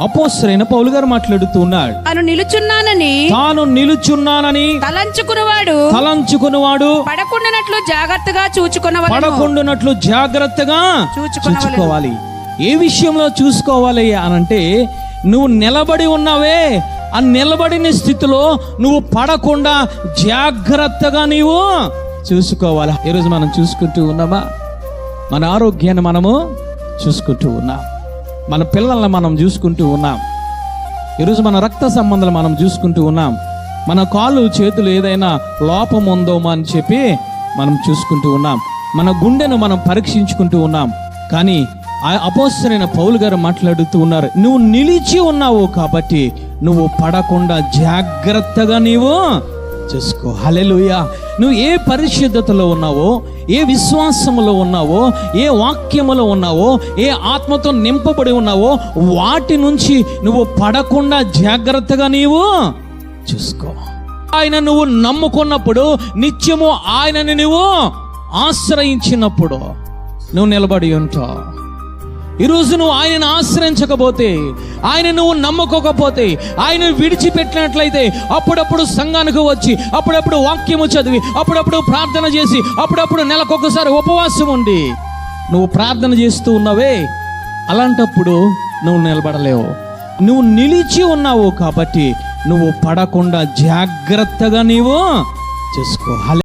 అపోస్తలుడైన పౌలు గారు మాట్లాడుతూ ఉన్నాడు. తాను నిలుచున్నానని తలంచుకున్నవాడు పడకుండానట్లు జాగ్రత్తగా చూచుకోవాలి. ఏ విషయంలో చూసుకోవాలి అనంటే, నువ్వు నిలబడి ఉన్నావే, ఆ నిలబడిన స్థితిలో నువ్వు పడకుండా జాగ్రత్తగా నీవు చూసుకోవాలి. ఈరోజు మనం చూసుకుంటూ ఉన్నామా? మన ఆరోగ్యాన్ని మనము చూసుకుంటూ ఉన్నాం, మన పిల్లల్ని మనం చూసుకుంటూ ఉన్నాం, ఈరోజు మన రక్త సంబంధాలు మనం చూసుకుంటూ ఉన్నాం, మన కాళ్ళు చేతులు ఏదైనా లోపం ఉందో అని చెప్పి మనం చూసుకుంటూ ఉన్నాం, మన గుండెను మనం పరీక్షించుకుంటూ ఉన్నాం. కానీ అపోస్తలుడైన పౌలు గారు మాట్లాడుతూ ఉన్నారు, నువ్వు నిలిచి ఉన్నావు కాబట్టి నువ్వు పడకుండా జాగ్రత్తగా నీవు చూసుకో. హల్లెలూయా. నువ్వు ఏ పరిశుద్ధతలో ఉన్నావో, ఏ విశ్వాసములో ఉన్నావో, ఏ వాక్యములో ఉన్నావో, ఏ ఆత్మతో నింపబడి ఉన్నావో, వాటి నుంచి నువ్వు పడకుండా జాగ్రత్తగా నీవు చూసుకో. ఆయన నువ్వు నమ్ముకున్నప్పుడు, నిత్యము ఆయనని నువ్వు ఆశ్రయించినప్పుడు నువ్వు నిలబడి ఉంటావు. ఈరోజు నువ్వు ఆయనను ఆశ్రయించకపోతే, ఆయన నువ్వు నమ్మకపోతే, ఆయన విడిచిపెట్టినట్లయితే, అప్పుడప్పుడు సంఘానికి వచ్చి, అప్పుడప్పుడు వాక్యము చదివి, అప్పుడప్పుడు ప్రార్థన చేసి, అప్పుడప్పుడు నెలకొకసారి ఉపవాసం ఉండి నువ్వు ప్రార్థన చేస్తూ ఉన్నావే, అలాంటప్పుడు నువ్వు నిలబడలేవు. నువ్వు నిలిచి ఉన్నావు కాబట్టి నువ్వు పడకుండా జాగ్రత్తగా నీవు చూసుకో.